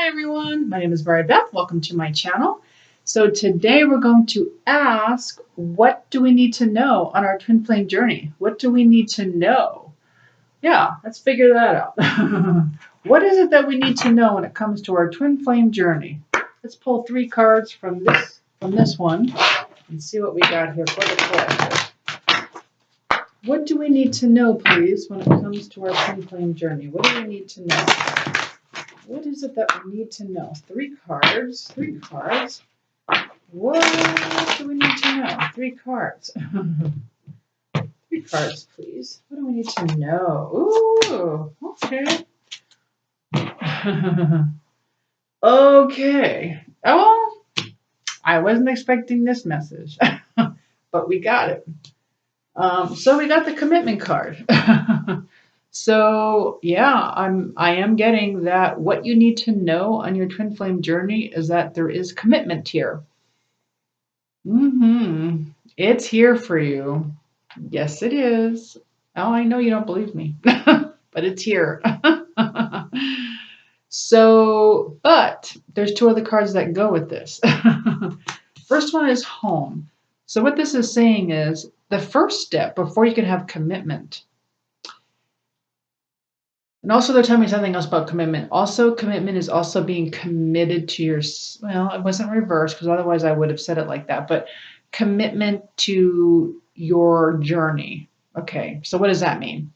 Hi everyone, my name is Mary Beth. Welcome to my channel. So today we're going to ask, what do we need to know on our twin flame journey? What do we need to know? Yeah, let's figure that out. What is it that we need to know when it comes to our twin flame journey? Let's pull 3 cards from this one and see what we got here for the collector. What do we need to know, please, when it comes to our twin flame journey? What do we need to know? What is it that we need to know? 3 cards. 3 cards. What do we need to know? 3 cards. 3 cards, please. What do we need to know? Ooh, okay. Okay. Oh, I wasn't expecting this message, but we got it. So we got the commitment card. So yeah, I am getting that what you need to know on your twin flame journey is that there is commitment here. It's here for you. Yes, it is. Oh, I know you don't believe me, but it's here. So, but there's 2 other cards that go with this. First one is home. So what this is saying is the first step before you can have commitment. And also they're telling me something else about commitment. Also, commitment is also being committed to your, well, it wasn't reversed because otherwise I would have said it like that, but commitment to your journey. Okay, so what does that mean?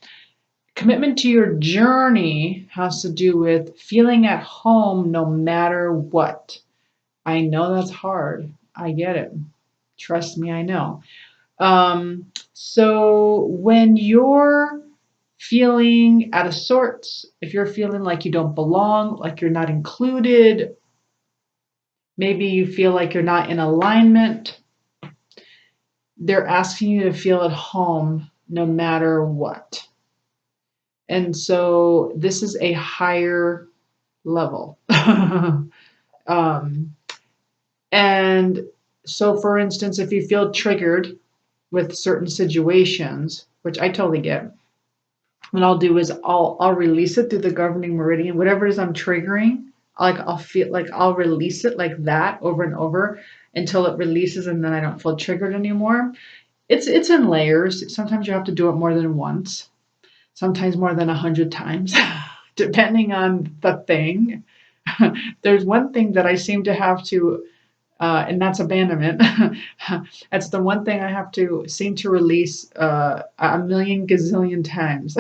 Commitment to your journey has to do with feeling at home no matter what. I know that's hard. I get it. Trust me, I know. So when you're feeling out of sorts, if you're feeling like you don't belong, like you're not included, maybe you feel like you're not in alignment, they're asking you to feel at home no matter what. And so this is a higher level. And so for instance, if you feel triggered with certain situations, which I totally get, what I'll do is I'll release it through the governing meridian. Whatever it is I'm triggering, I'll feel like I'll release it like that over and over until it releases, and then I don't feel triggered anymore. It's in layers. Sometimes you have to do it more than once, sometimes more than 100 times, depending on the thing. There's one thing that I seem to have to, and that's abandonment. That's the one thing I have to seem to release a million gazillion times.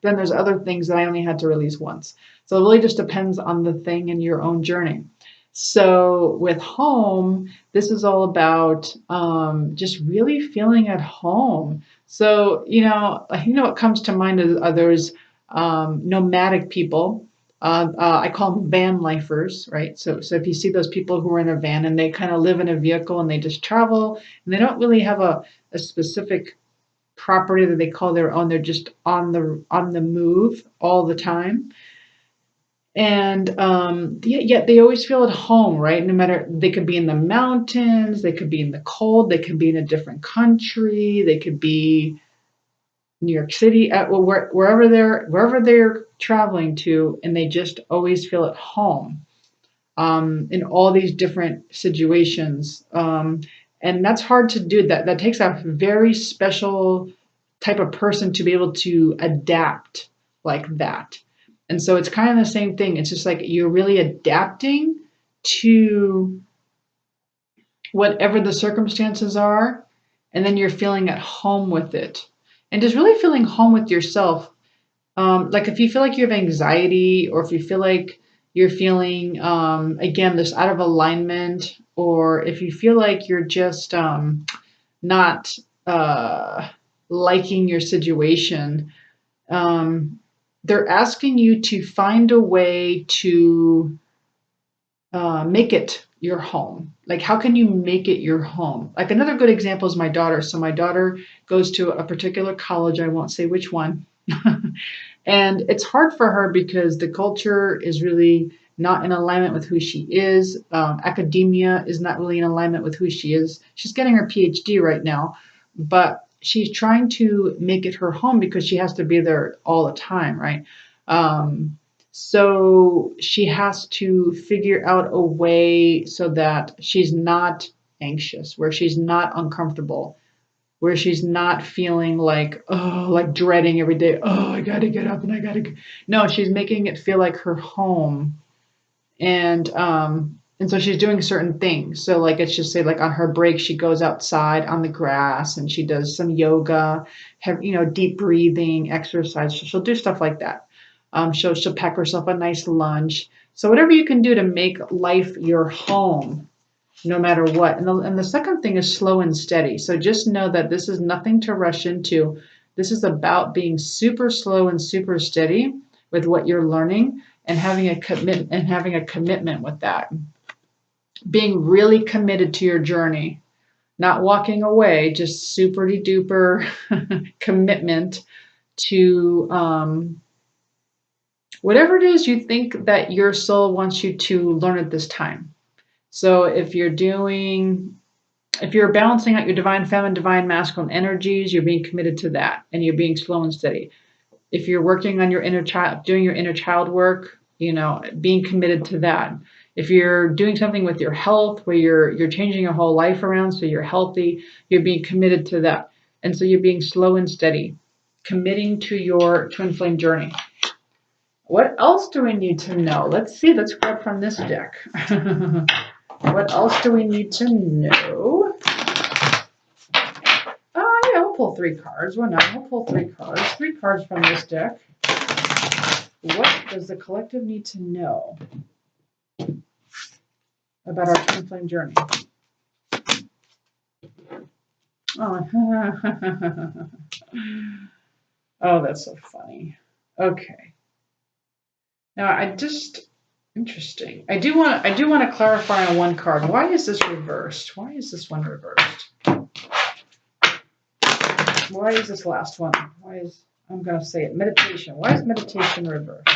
Then there's other things that I only had to release once. So it really just depends on the thing in your own journey. So with home, this is all about just really feeling at home. So, what comes to mind is others, nomadic people. I call them van lifers, right? So if you see those people who are in a van and they kind of live in a vehicle and they just travel and they don't really have a specific property that they call their own, they're just on the move all the time. And yet they always feel at home, right? No matter, they could be in the mountains, they could be in the cold, they could be in a different country, they could be New York City, wherever they're traveling to, and they just always feel at home in all these different situations. And that's hard to do. That takes a very special type of person to be able to adapt like that. And so it's kind of the same thing. It's just like you're really adapting to whatever the circumstances are, and then you're feeling at home with it. And just really feeling home with yourself. Like if you feel like you have anxiety, or if you feel like you're feeling, again, this out of alignment, or if you feel like you're just not liking your situation, they're asking you to find a way to make it your home. Like, how can you make it your home? Like, another good example is my daughter. So my daughter goes to a particular college. I won't say which one. And it's hard for her because the culture is really not in alignment with who she is. Academia is not really in alignment with who she is. She's getting her PhD right now, but she's trying to make it her home because she has to be there all the time, right? So she has to figure out a way so that she's not anxious, where she's not uncomfortable, where she's not feeling like, oh, like dreading every day. Oh, I got to get up and I got to. No, she's making it feel like her home. And so she's doing certain things. So like let's just say like on her break she goes outside on the grass and she does some yoga, have deep breathing exercise. She'll do stuff like that. She'll pack herself a nice lunch. So whatever you can do to make life your home, no matter what. And the second thing is slow and steady. So just know that this is nothing to rush into. This is about being super slow and super steady with what you're learning and having a commitment with that. Being really committed to your journey, not walking away, just super duper commitment to whatever it is you think that your soul wants you to learn at this time. So if you're balancing out your divine feminine, divine masculine energies, you're being committed to that and you're being slow and steady. If you're working on your inner child, doing your inner child work, being committed to that. If you're doing something with your health where you're changing your whole life around so you're healthy, you're being committed to that. And so you're being slow and steady, committing to your twin flame journey. What else do we need to know? Let's see. Let's grab from this deck. What else do we need to know? Yeah, we'll pull 3 cards. Why not? We'll pull 3 cards. 3 cards from this deck. What does the collective need to know about our twin flame journey? Oh, oh, that's so funny. Okay. Now, interesting. I do want to clarify on one card. Why is this reversed? Why is this one reversed? Why is this last one? I'm going to say it, meditation. Why is meditation reversed?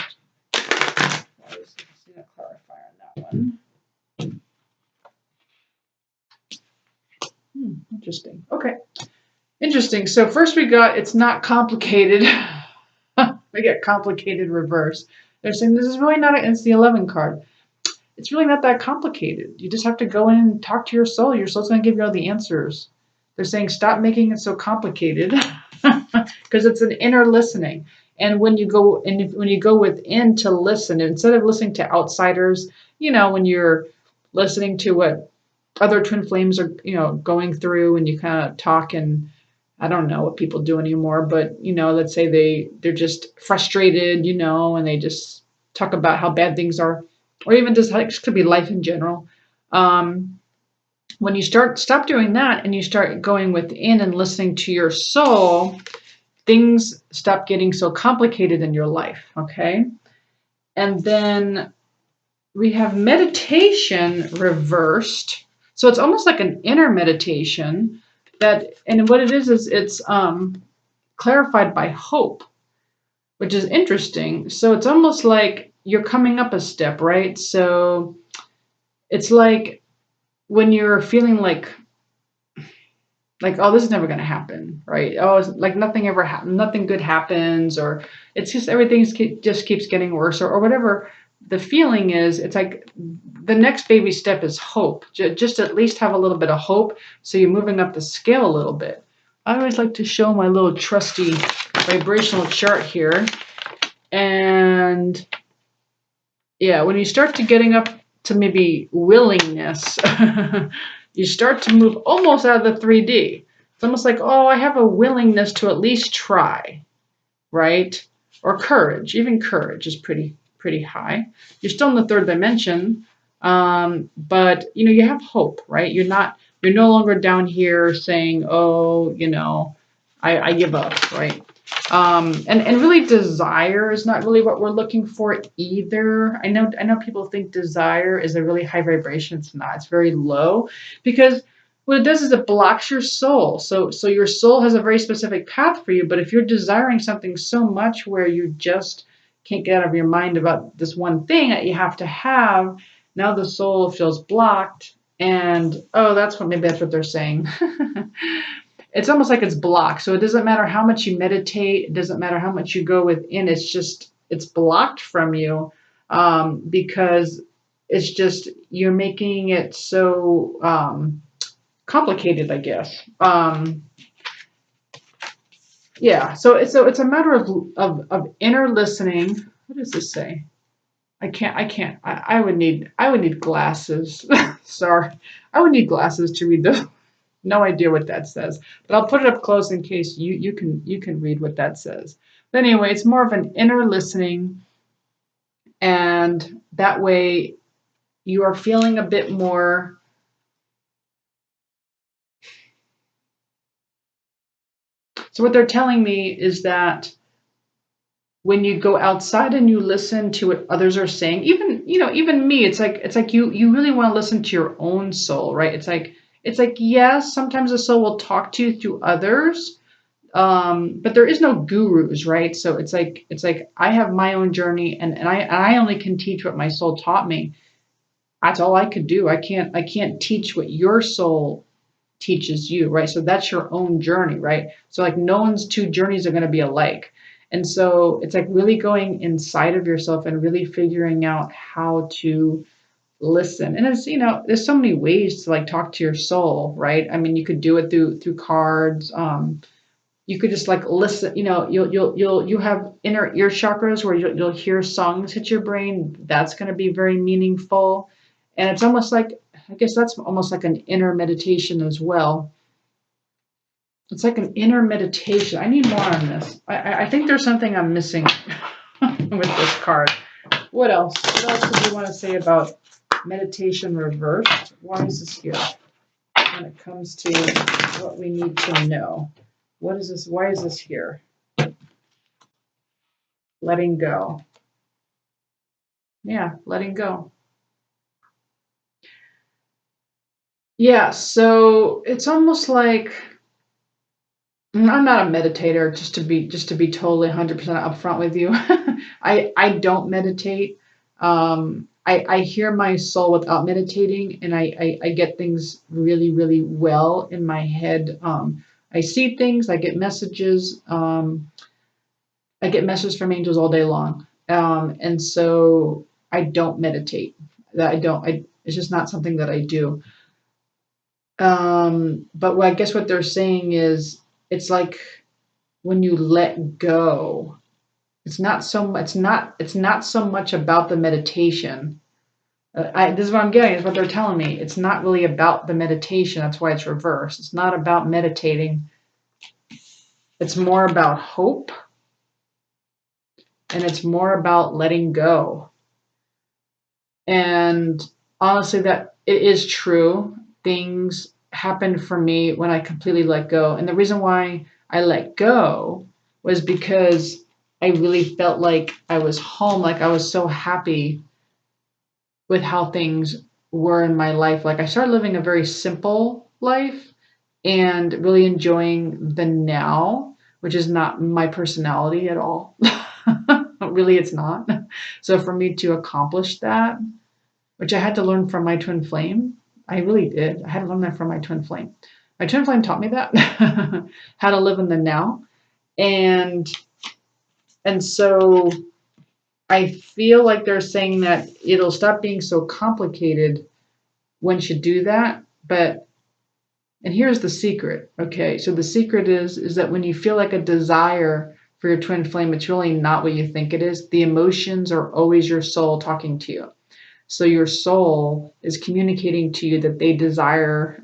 Why is this? Going to clarify on that one. Interesting. Okay. Interesting. So first we got it's not complicated. We get complicated reverse. They're saying this is really not, it's the 11 card. It's really not that complicated. You just have to go in and talk to your soul. Your soul's going to give you all the answers. They're saying stop making it so complicated because it's an inner listening. And when you go within to listen, instead of listening to outsiders, when you're listening to what other twin flames are, going through, and you kind of talk, and I don't know what people do anymore, but let's say they're just frustrated, and they just talk about how bad things are, or even just like it could be life in general. When you stop doing that and you start going within and listening to your soul, things stop getting so complicated in your life. Okay. And then we have meditation reversed. So it's almost like an inner meditation and what it is it's clarified by hope, which is interesting. So it's almost like you're coming up a step, right? So it's like when you're feeling like, oh, this is never going to happen, right? Oh, it's like nothing ever happens, nothing good happens, or it's just everything just keeps getting worse, or whatever the feeling is. It's like the next baby step is hope. Just at least have a little bit of hope, so you're moving up the scale a little bit. I always like to show my little trusty vibrational chart here, and yeah, when you start to getting up to maybe willingness, you start to move almost out of the 3D. It's almost like, oh, I have a willingness to at least try, right? Or courage. Even courage is pretty high. You're still in the 3rd dimension, but you have hope, right? You're no longer down here saying, oh, I give up, right? And really desire is not really what we're looking for either. I know people think desire is a really high vibration. It's not. It's very low, because what it does is it blocks your soul. So your soul has a very specific path for you, but if you're desiring something so much where you just can't get out of your mind about this one thing that you have to have, now the soul feels blocked. And maybe that's what they're saying. It's almost like it's blocked. So it doesn't matter how much you meditate. It doesn't matter how much you go within. It's just it's blocked from you, because it's just you're making it so complicated, I guess. Yeah, so it's a matter of inner listening. What does this say? I would need glasses. Sorry. I would need glasses to read the no idea what that says. But I'll put it up close in case you can read what that says. But anyway, it's more of an inner listening, and that way you are feeling a bit more. So what they're telling me is that when you go outside and you listen to what others are saying, even me, it's like you really want to listen to your own soul, right? It's like yes, sometimes the soul will talk to you through others, but there is no gurus, right? So it's like I have my own journey, and I only can teach what my soul taught me. That's all I could do. I can't teach what your soul teaches you, right? So that's your own journey, right? So like no one's two journeys are going to be alike. And so it's like really going inside of yourself and really figuring out how to listen. And it's, there's so many ways to like talk to your soul, right? I mean, you could do it through cards. You could just like listen, you have inner ear chakras where you'll hear songs hit your brain. That's going to be very meaningful. And it's almost like, I guess that's almost like an inner meditation as well. It's like an inner meditation. I need more on this. I think there's something I'm missing with this card. What else? What else do you want to say about meditation reversed? Why is this here? When it comes to what we need to know. What is this? Why is this here? Letting go. Yeah, letting go. Yeah, so it's almost like I'm not a meditator, just to be totally 100% upfront with you. I don't meditate. I hear my soul without meditating, and I get things really, really well in my head. I see things, I get messages. I get messages from angels all day long. And so I don't meditate. I don't. It's just not something that I do. But I guess what they're saying is it's like when you let go, it's not so much about the meditation. This is what I'm getting. Is what they're telling me. It's not really about the meditation. That's why it's reversed. It's not about meditating. It's more about hope, and it's more about letting go. And honestly, that it is true. Things happened for me when I completely let go. And the reason why I let go was because I really felt like I was home, like I was so happy with how things were in my life. Like I started living a very simple life and really enjoying the now, which is not my personality at all. Really, it's not. So for me to accomplish that, which I had to learn from my twin flame. I really did. I had to learn that from my twin flame. My twin flame taught me that how to live in the now, and so I feel like they're saying that it'll stop being so complicated once you do that. But and here's the secret. Okay, so the secret is that when you feel like a desire for your twin flame, it's really not what you think it is. The emotions are always your soul talking to you. So your soul is communicating to you that they desire.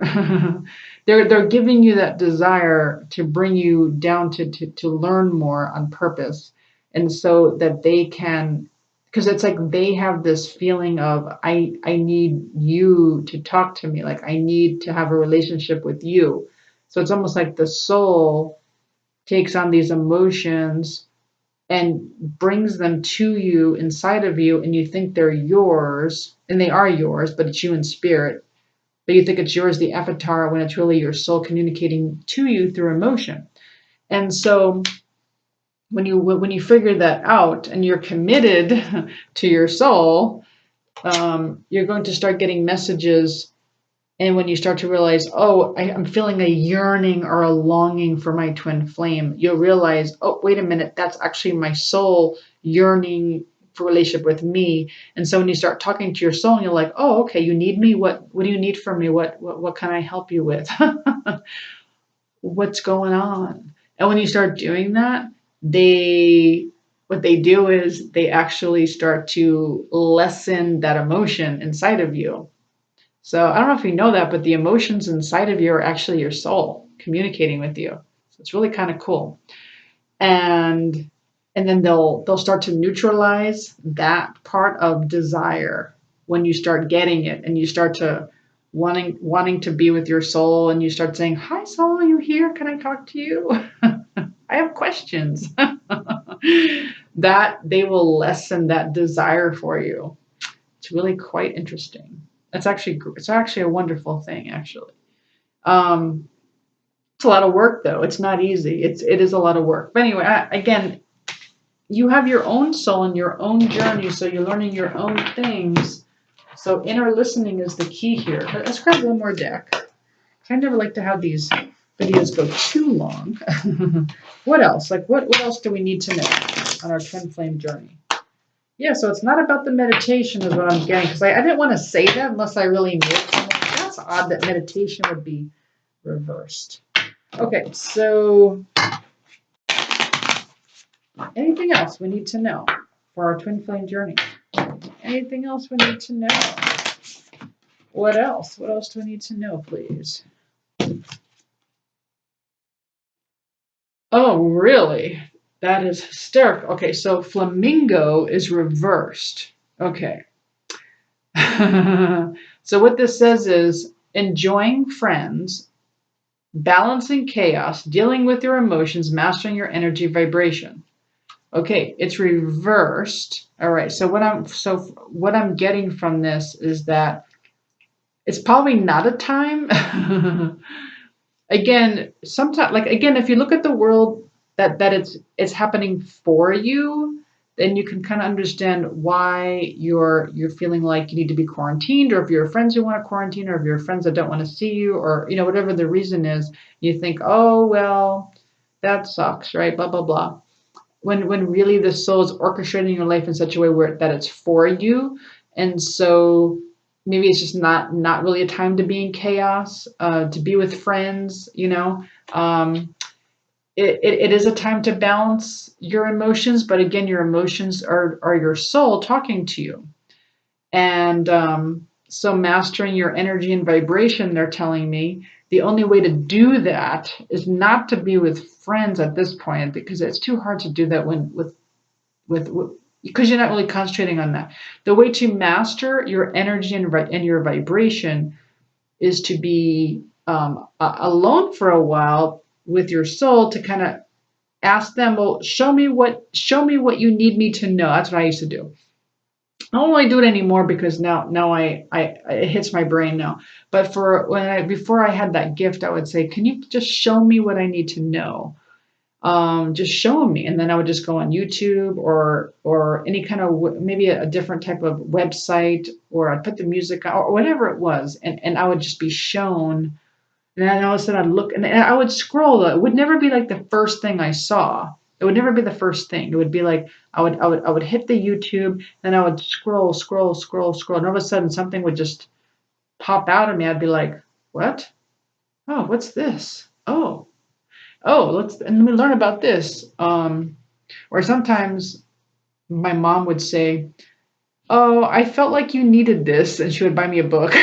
they're giving you that desire to bring you down to learn more on purpose, and so that they can, because it's like they have this feeling of I need you to talk to me, like I need to have a relationship with you. So it's almost like the soul takes on these emotions and brings them to you inside of you, and you think they're yours, and they are yours, but it's you in spirit. But you think it's yours, the avatar, when it's really your soul communicating to you through emotion. And so when you figure that out and you're committed to your soul, you're going to start getting messages. And when you start to realize, oh, I'm feeling a yearning or a longing for my twin flame, you'll realize, oh, wait a minute, that's actually my soul yearning for relationship with me. And so when you start talking to your soul and you're like, oh, okay, you need me. What do you need from me? What can I help you with? What's going on? And when you start doing that, what they do is they actually start to lessen that emotion inside of you. So I don't know if you know that, but the emotions inside of you are actually your soul communicating with you. So it's really kind of cool. And then they'll start to neutralize that part of desire when you start getting it and you start to wanting to be with your soul, and you start saying, hi soul, are you here, can I talk to you? I have questions. That they will lessen that desire for you. It's really quite interesting. It's actually a wonderful thing, actually. um it's a lot of work, though. It's not easy. It is a lot of work. But anyway, again, you have your own soul and your own journey, so you're learning your own things. So inner listening is the key here. Let's grab one more deck. I never like to have these videos go too long. What else? Like, what else do we need to know on our twin flame journey? Yeah, so it's not about the meditation is what I'm getting, because I didn't want to say that unless I really knew it. That's odd that meditation would be reversed. Okay, so anything else we need to know for our twin flame journey? Anything else we need to know? What else? What else do we need to know, please? Oh, really? That is hysterical. Okay, so Flamingo is reversed. Okay. So what this says is enjoying friends, balancing chaos, dealing with your emotions, mastering your energy vibration. Okay, it's reversed. All right. So what I'm getting from this is that it's probably not a time. Again, sometimes, like, again, if you look at the world that it's happening for you, then you can kind of understand why you're feeling like you need to be quarantined, or if you're friends who want to quarantine, or if you're friends that don't want to see you, or whatever the reason is, you think, oh well, that sucks, right? Blah blah blah. When really the soul is orchestrating your life in such a way where that it's for you. And so maybe it's just not really a time to be in chaos, to be with friends. It is a time to balance your emotions, but again, your emotions are your soul talking to you. And so mastering your energy and vibration, they're telling me the only way to do that is not to be with friends at this point, because it's too hard to do that with because you're not really concentrating on that. The way to master your energy and your vibration is to be alone for a while with your soul, to kind of ask them, well, show me what you need me to know. That's what I used to do. I don't really do it anymore, because now I it hits my brain now. But before I had that gift, I would say, can you just show me what I need to know? Just show me, and then I would just go on YouTube or any kind of, maybe a different type of website, or I'd put the music on, or whatever it was, and I would just be shown. And then all of a sudden I'd look, and I would scroll. It would never be like the first thing I saw. It would never be the first thing. It would be like I would hit the YouTube, then I would scroll, scroll, scroll, scroll, and all of a sudden something would just pop out of me. I'd be like, what? Oh, what's this? Oh, let me learn about this. Or sometimes my mom would say, oh, I felt like you needed this, and she would buy me a book.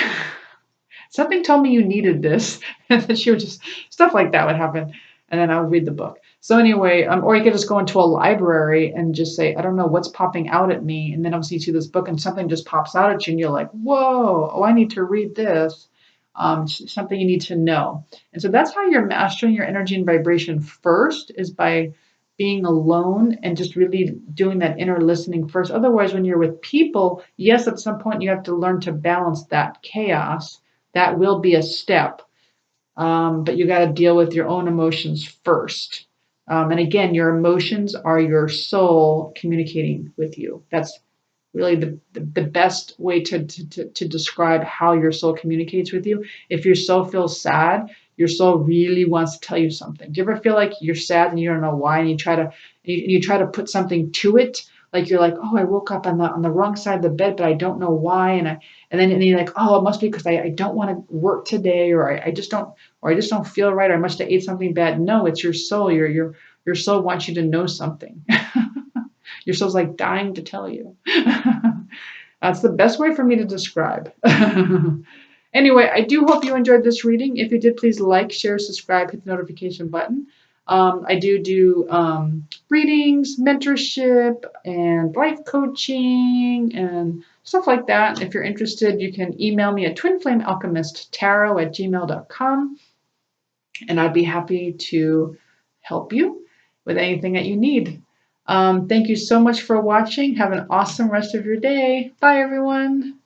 Something told me you needed this, and then she would just, stuff like that would happen, and then I would read the book. So anyway, or you could just go into a library and just say, I don't know what's popping out at me, and then obviously you see this book and something just pops out at you, and you're like, whoa, oh, I need to read this. Something you need to know. And so that's how you're mastering your energy and vibration first, is by being alone and just really doing that inner listening first. Otherwise, when you're with people, yes, at some point you have to learn to balance that chaos. That will be a step. But you got to deal with your own emotions first. And again, your emotions are your soul communicating with you. That's really the best way to describe how your soul communicates with you. If your soul feels sad, your soul really wants to tell you something. Do you ever feel like you're sad and you don't know why, and you try to put something to it, like you're like, oh, I woke up on the wrong side of the bed, but I don't know why, and you're like, oh, it must be because I don't want to work today, or I just don't feel right, or I must have ate something bad. No, it's your soul. Your soul wants you to know something. Your soul's like dying to tell you. That's the best way for me to describe. Anyway, I do hope you enjoyed this reading. If you did, please like, share, subscribe, hit the notification button. I do readings, mentorship, and life coaching, and stuff like that. If you're interested, you can email me at twinflamealchemisttarot@gmail.com, and I'd be happy to help you with anything that you need. Thank you so much for watching. Have an awesome rest of your day. Bye, everyone.